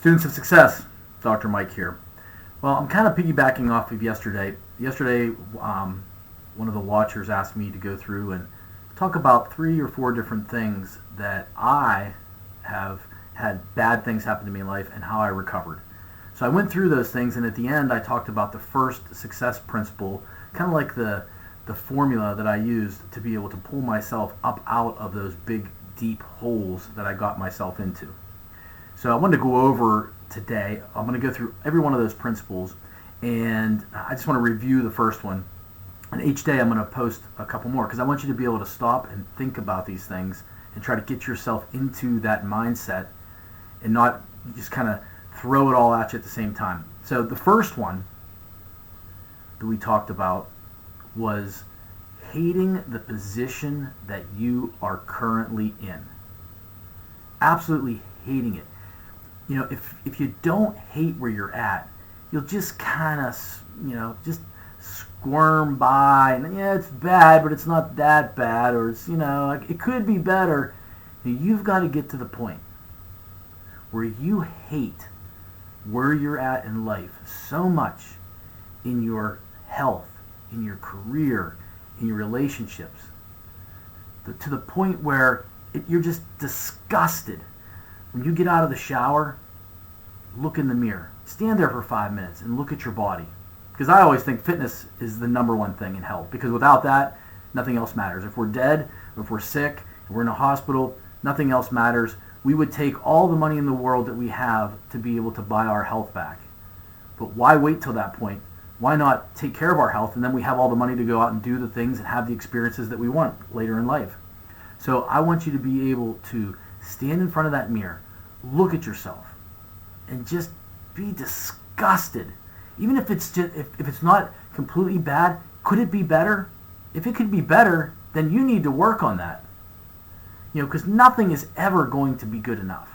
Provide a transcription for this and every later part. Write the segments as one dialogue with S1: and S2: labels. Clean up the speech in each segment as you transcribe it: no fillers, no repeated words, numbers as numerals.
S1: Students of Success, Dr. Mike here. Well, I'm kind of piggybacking off of yesterday. One of the watchers asked me to go through and talk about 3 or 4 different things that I have had bad things happen to me in life and how I recovered. So I went through those things, and at the end I talked about the first success principle, kind of like the formula that I used to be able to pull myself up out of those big, deep holes that I got myself into. So I wanted to go over today, I'm going to go through every one of those principles, and I just want to review the first one. And each day I'm going to post a couple more because I want you to be able to stop and think about these things and try to get yourself into that mindset and not just kind of throw it all at you at the same time. So the first one that we talked about was hating the position that you are currently in. Absolutely hating it. You know, if you don't hate where you're at, you'll just kind of, just squirm by, and yeah, it's bad, but it's not that bad, or it's, like, it could be better. You've got to get to the point where you hate where you're at in life so much, in your health, in your career, in your relationships, to the point where you're just disgusted. When you get out of the shower, look in the mirror. Stand there for 5 minutes and look at your body. Because I always think fitness is the number one thing in health. Because without that, nothing else matters. If we're dead, if we're sick, if we're in a hospital, nothing else matters. We would take all the money in the world that we have to be able to buy our health back. But why wait till that point? Why not take care of our health, and then we have all the money to go out and do the things and have the experiences that we want later in life? So I want you to be able to stand in front of that mirror, look at yourself, and just be disgusted. Even if it's just, if it's not completely bad, could it be better? If it could be better, then you need to work on that. Because nothing is ever going to be good enough.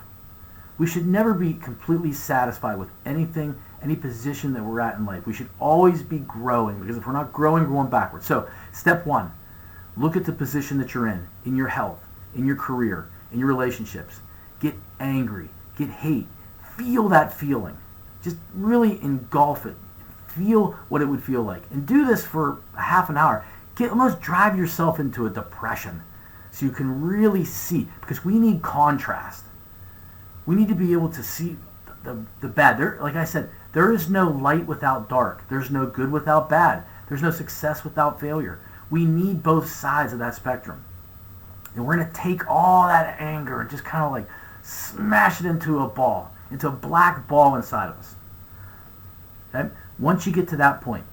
S1: We should never be completely satisfied with anything, any position that we're at in life. We should always be growing, because if we're not growing, we're going backwards. So, step 1, look at the position that you're in your health, in your career, in your relationships. Get angry, get hate, feel that feeling. Just really engulf it. Feel what it would feel like. And do this for a half an hour. Almost drive yourself into a depression so you can really see, because we need contrast. We need to be able to see the bad. Like I said, there is no light without dark. There's no good without bad. There's no success without failure. We need both sides of that spectrum. And we're going to take all that anger and just kind of like smash it into a ball, into a black ball inside of us. Okay? Once you get to that point,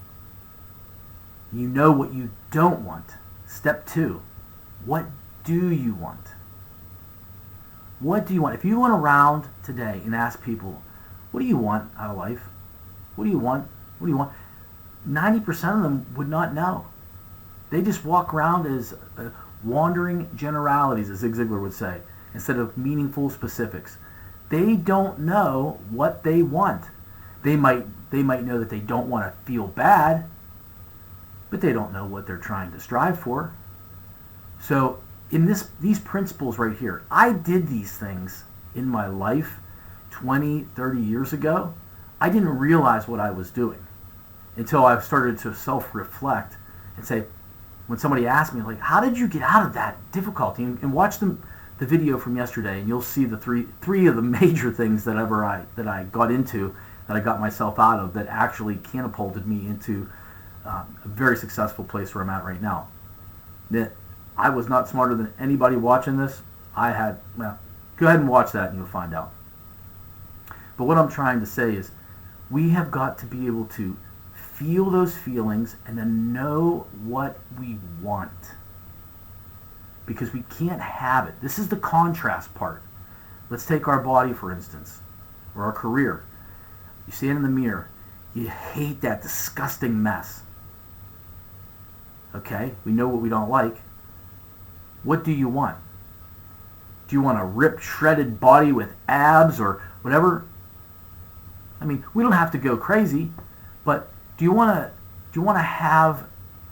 S1: you know what you don't want. Step 2, what do you want? What do you want? If you went around today and asked people, what do you want out of life? What do you want? What do you want? 90% of them would not know. They just walk around as wandering generalities, as Zig Ziglar would say, instead of meaningful specifics. They don't know what they want. They might know that they don't want to feel bad, but they don't know what they're trying to strive for. So in these principles right here, I did these things in my life 20, 30 years ago. I didn't realize what I was doing until I started to self-reflect and say, when somebody asked me, like, how did you get out of that difficulty? And watch the video from yesterday, and you'll see the three of the major things that I got into, that I got myself out of, that actually catapulted me into a very successful place where I'm at right now. That I was not smarter than anybody watching this. Go ahead and watch that and you'll find out. But what I'm trying to say is, we have got to be able to feel those feelings and then know what we want. Because we can't have it. This is the contrast part. Let's take our body, for instance, or our career. You stand in the mirror. You hate that disgusting mess. Okay? We know what we don't like. What do you want? Do you want a ripped, shredded body with abs or whatever? I mean, we don't have to go crazy, but do you want to have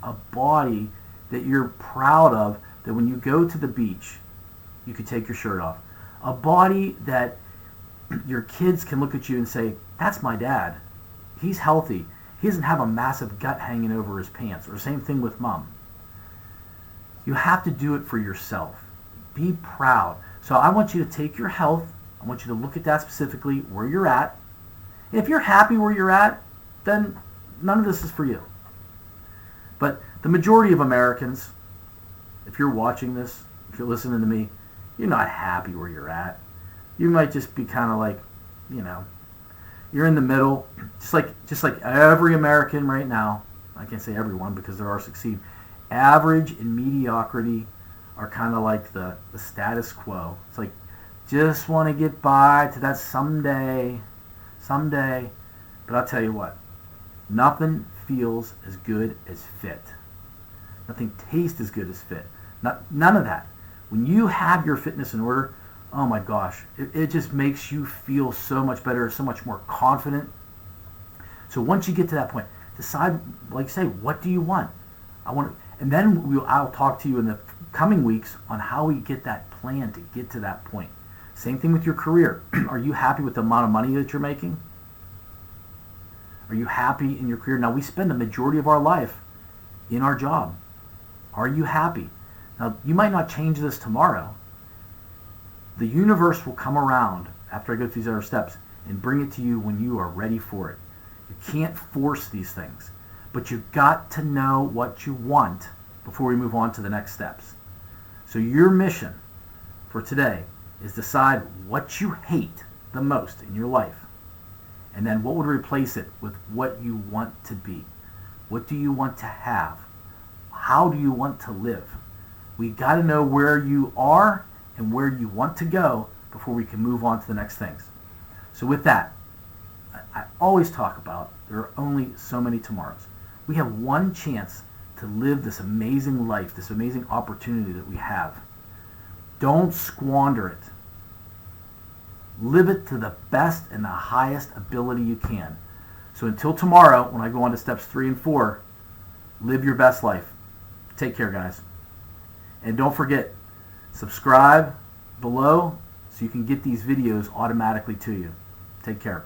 S1: a body that you're proud of, that when you go to the beach, you could take your shirt off? A body that your kids can look at you and say, that's my dad. He's healthy. He doesn't have a massive gut hanging over his pants. Or same thing with mom. You have to do it for yourself. Be proud. So I want you to take your health. I want you to look at that specifically, where you're at. If you're happy where you're at, then none of this is for you. But the majority of Americans, if you're watching this, if you're listening to me, you're not happy where you're at. You might just be kind of like, you're in the middle, just like every American right now. I can't say everyone because there are succeed. Average and mediocrity are kind of like the status quo. It's like, just want to get by to that someday. But I'll tell you what, nothing feels as good as fit. Nothing tastes as good as fit. None of that. When you have your fitness in order, oh my gosh, it just makes you feel so much better, so much more confident. So once you get to that point, decide, like I say, what do you want? And then I'll talk to you in the coming weeks on how we get that plan to get to that point. Same thing with your career. Are you happy with the amount of money that you're making? Are you happy in your career? Now, we spend the majority of our life in our job. Are you happy? Now, you might not change this tomorrow. The universe will come around after I go through these other steps and bring it to you when you are ready for it. You can't force these things, but you've got to know what you want before we move on to the next steps. So your mission for today is decide what you hate the most in your life, and then what would replace it with what you want to be. What do you want to have? How do you want to live? We got to know where you are and where you want to go before we can move on to the next things. So with that, I always talk about there are only so many tomorrows. We have one chance to live this amazing life, this amazing opportunity that we have. Don't squander it. Live it to the best and the highest ability you can. So until tomorrow, when I go on to steps 3 and 4, live your best life. Take care, guys. And don't forget, subscribe below so you can get these videos automatically to you. Take care.